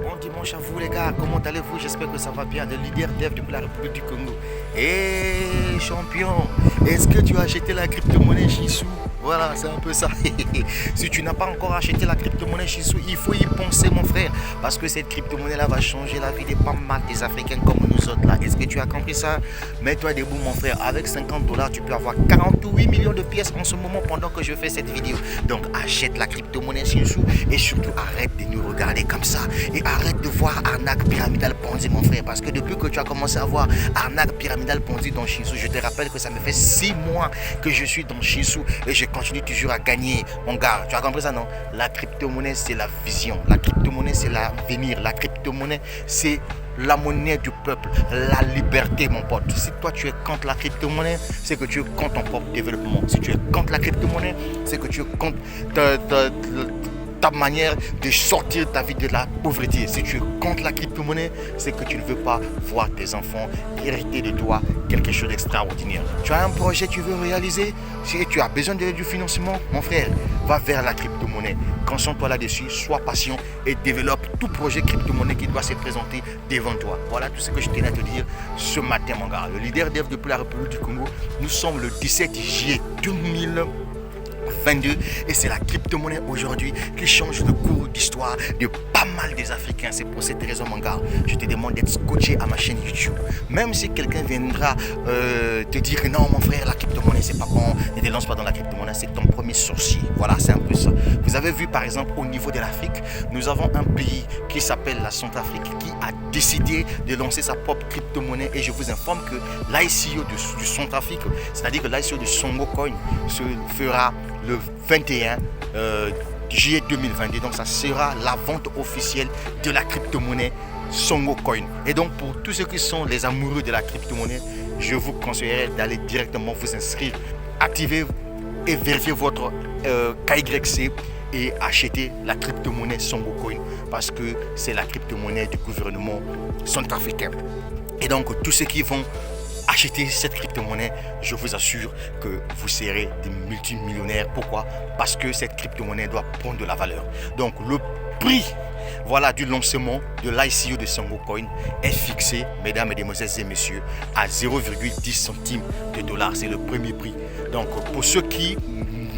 Bon dimanche à vous les gars, comment allez-vous? J'espère que ça va bien. Le leader dev de la République du Congo. Eh champion, est-ce que tu as acheté la crypto-monnaie Shinsou? Voilà, c'est un peu ça. Si tu n'as pas encore acheté la crypto-monnaie Shinsou, il faut y penser mon frère. Parce que cette crypto-monnaie-là va changer la vie des pas mal des Africains comme nous autres là. Est-ce que tu as compris ça? Mets-toi debout mon frère. Avec 50 dollars, tu peux avoir 48 millions de pièces en ce moment pendant que je fais cette vidéo. Donc achète la crypto-monnaie Shinsou et surtout arrête de nous regarder comme ça. Et arrête de voir arnaque pyramidale Ponzi mon frère. Parce que depuis que tu as commencé à voir arnaque pyramidale Ponzi dans Shinsou, je te rappelle que ça me fait 6 mois que je suis dans Shinsou et je continue toujours à gagner. Mon gars, tu as compris ça non? La crypto-monnaie c'est la vision. La crypto-monnaie c'est l'avenir. La crypto-monnaie c'est la monnaie du peuple, la liberté mon pote. Si toi tu es contre la crypto-monnaie, c'est que tu es contre ton propre développement. Si tu es contre la crypto-monnaie, c'est que tu es contre ta manière de sortir ta vie de la pauvreté. Si tu es contre la crypto-monnaie, c'est que tu ne veux pas voir tes enfants hériter de toi quelque chose d'extraordinaire. Tu as un projet que tu veux réaliser, si tu as besoin du financement, mon frère, va vers la crypto-monnaie. Concentre-toi là-dessus, sois patient et développe tout projet crypto-monnaie qui doit se présenter devant toi. Voilà tout ce que je tenais à te dire ce matin, mon gars. Le leader dev depuis la République du Congo, nous sommes le 17 juillet 2022 et c'est la crypto-monnaie aujourd'hui qui change le cours d'histoire de pas mal des Africains. C'est pour cette raison mon gars, je te demande d'être scotché à ma chaîne YouTube. Même si quelqu'un viendra te dire que non mon frère, la crypto-monnaie c'est pas bon, ne te lance pas dans la crypto-monnaie, c'est ton premier sorcier. Voilà, c'est un peu ça. Vous avez vu par exemple au niveau de l'Afrique, nous avons un pays qui s'appelle la Centrafrique qui a décidé de lancer sa propre crypto-monnaie et je vous informe que l'ICO du Centrafrique, c'est-à-dire que l'ICO du Songo Coin se fera le 21 juillet 2022. Donc ça sera la vente officielle de la crypto-monnaie Songo Coin. Et donc pour tous ceux qui sont les amoureux de la crypto-monnaie, je vous conseillerais d'aller directement vous inscrire, activer et vérifier votre KYC et acheter la crypto-monnaie Songo Coin parce que c'est la crypto-monnaie du gouvernement centrafricain. Et donc tous ceux qui vont acheter cette crypto-monnaie, je vous assure que vous serez des multimillionnaires. Pourquoi? Parce que cette crypto-monnaie doit prendre de la valeur. Donc le prix du lancement de l'ICO de Songo Coin est fixé, mesdames, mesdemoiselles et messieurs, à 0,10 centimes de dollars. C'est le premier prix. Donc pour ceux qui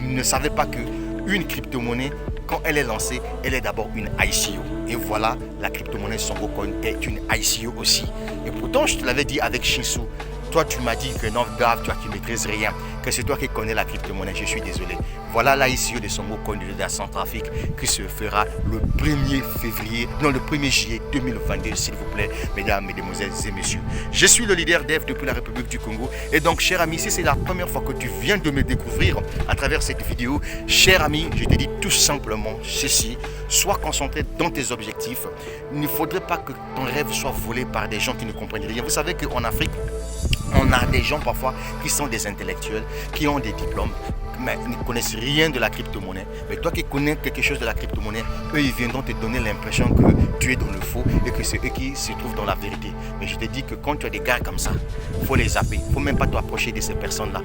ne savaient pas que une crypto-monnaie, quand elle est lancée, elle est d'abord une ICO. Et voilà, la crypto-monnaie Songo Coin est une ICO aussi. Et pourtant, je te l'avais dit avec Shinsou. Toi, tu m'as dit que non, grave, toi qui ne maîtrises rien, que c'est toi qui connais la crypto-monnaie. Je suis désolé. Voilà l'ICO de Songo Coin de la Centrafrique qui se fera le 1er février, non, le 1er juillet 2022, s'il vous plaît, mesdames, mesdemoiselles et messieurs. Je suis le leader dev depuis la République du Congo. Et donc, cher ami, si c'est la première fois que tu viens de me découvrir à travers cette vidéo, cher ami, je te dis tout simplement ceci. Sois concentré dans tes objectifs. Il ne faudrait pas que ton rêve soit volé par des gens qui ne comprennent rien. Vous savez qu'en Afrique, on a des gens parfois qui sont des intellectuels, qui ont des diplômes, mais ne connaissent rien de la crypto-monnaie. Mais toi qui connais quelque chose de la crypto-monnaie, eux ils viendront te donner l'impression que tu es dans le faux et que c'est eux qui se trouvent dans la vérité. Mais je te dis que quand tu as des gars comme ça, il faut les zapper. Il ne faut même pas t'approcher de ces personnes-là.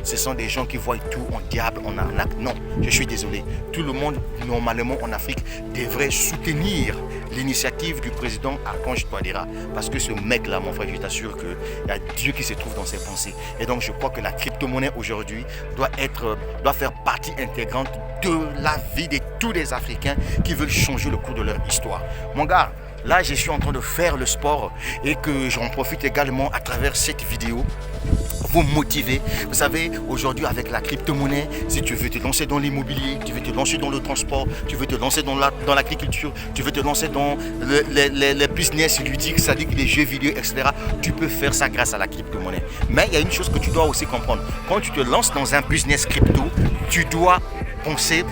Ce sont des gens qui voient tout en diable, en arnaque. Non, je suis désolé. Tout le monde, normalement en Afrique, devrait soutenir l'initiative du président Archange Touadéra. Parce que ce mec-là, mon frère, je t'assure qu'il y a Dieu qui se trouve dans ses pensées. Et donc je crois que la crypto-monnaie aujourd'hui doit faire partie intégrante de la vie de tous les Africains qui veulent changer le cours de leur histoire. Mon gars, là je suis en train de faire le sport et que j'en profite également à travers cette vidéo vous motiver. Vous savez, aujourd'hui avec la crypto-monnaie, si tu veux te lancer dans l'immobilier, tu veux te lancer dans le transport, tu veux te lancer dans l'agriculture, tu veux te lancer dans les business ludiques, c'est-à-dire les jeux vidéo, etc. Tu peux faire ça grâce à la crypto-monnaie. Mais il y a une chose que tu dois aussi comprendre. Quand tu te lances dans un business crypto, tu dois penser,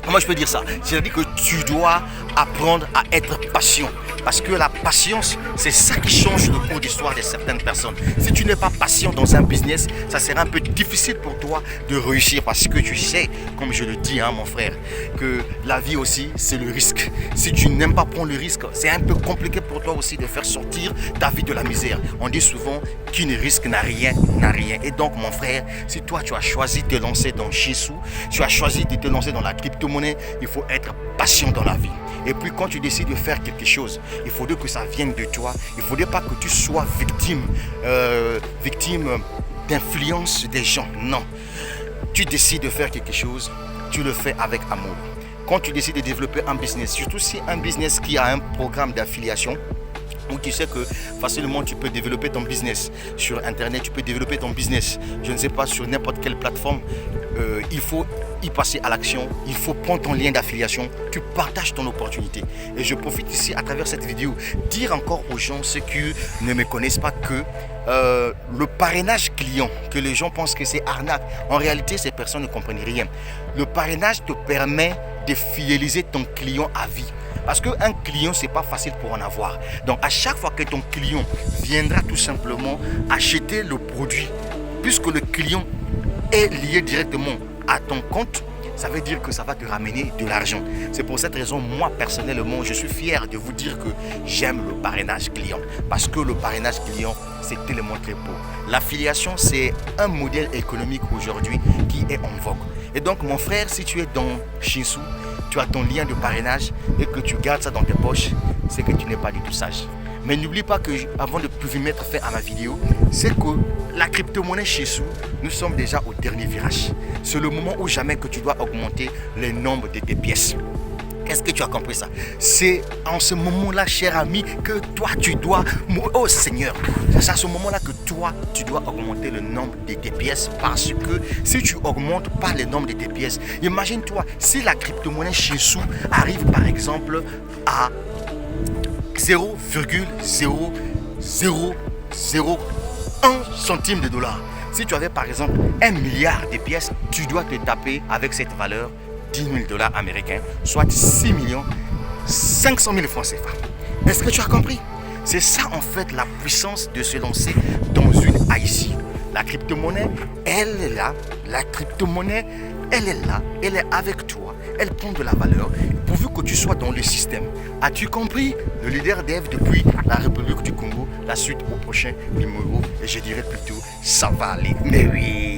comment je peux dire ça? C'est-à-dire que tu dois apprendre à être patient. Parce que la patience, c'est ça qui change le cours d'histoire de certaines personnes. Si tu n'es pas patient dans un business, ça sera un peu difficile pour toi de réussir. Parce que tu sais, comme je le dis, mon frère, que la vie aussi, c'est le risque. Si tu n'aimes pas prendre le risque, c'est un peu compliqué pour toi aussi de faire sortir ta vie de la misère. On dit souvent, qui ne risque n'a rien, n'a rien. Et donc, mon frère, si toi, tu as choisi de te lancer dans Shinsou, tu as choisi de te lancer dans la crypto-monnaie, il faut être patient dans la vie. Et puis quand tu décides de faire quelque chose, il faudrait que ça vienne de toi. Il ne faudrait pas que tu sois victime d'influence des gens. Non. Tu décides de faire quelque chose, tu le fais avec amour. Quand tu décides de développer un business, surtout si un business qui a un programme d'affiliation, où tu sais que facilement tu peux développer ton business sur internet, tu peux développer ton business, je ne sais pas, sur n'importe quelle plateforme, il faut y passer à l'action, il faut prendre ton lien d'affiliation, tu partages ton opportunité. Et je profite ici à travers cette vidéo dire encore aux gens, ceux qui ne me connaissent pas, que le parrainage client, que les gens pensent que c'est arnaque, en réalité ces personnes ne comprennent rien. Le parrainage te permet de fidéliser ton client à vie. Parce qu'un client, ce n'est pas facile pour en avoir. Donc à chaque fois que ton client viendra tout simplement acheter le produit, puisque le client est lié directement à ton compte, ça veut dire que ça va te ramener de l'argent. C'est pour cette raison, moi personnellement, je suis fier de vous dire que j'aime le parrainage client. Parce que le parrainage client, c'est tellement très beau. L'affiliation, c'est un modèle économique aujourd'hui qui est en vogue. Et donc mon frère, si tu es dans Shinsou, tu as ton lien de parrainage et que tu gardes ça dans tes poches, c'est que tu n'es pas du tout sage. Mais n'oublie pas que, avant de pouvoir mettre fin à ma vidéo, c'est que la crypto-monnaie Shinsou, nous sommes déjà au dernier virage. C'est le moment où jamais que tu dois augmenter le nombre de tes pièces. Est-ce que tu as compris ça? C'est en ce moment-là, cher ami, que toi tu dois... Oh Seigneur, c'est à ce moment-là que toi tu dois augmenter le nombre de tes pièces, parce que si tu augmentes pas le nombre de tes pièces, imagine-toi, si la crypto-monnaie Shinsou arrive par exemple à 0,0001 centime de dollar. Si tu avais par exemple 1 milliard de pièces, tu dois te taper avec cette valeur 10 000 dollars américains, soit 6 500 000 francs CFA. Est-ce que tu as compris? C'est ça en fait la puissance de se lancer dans une IC. La crypto-monnaie, elle est là. La crypto-monnaie, elle est là. Elle est avec toi. Elle prend de la valeur pourvu que tu sois dans le système. As-tu compris? Le leader dev depuis la République du Congo. La suite au prochain numéro. Et je dirais plutôt, ça va aller. Mais oui.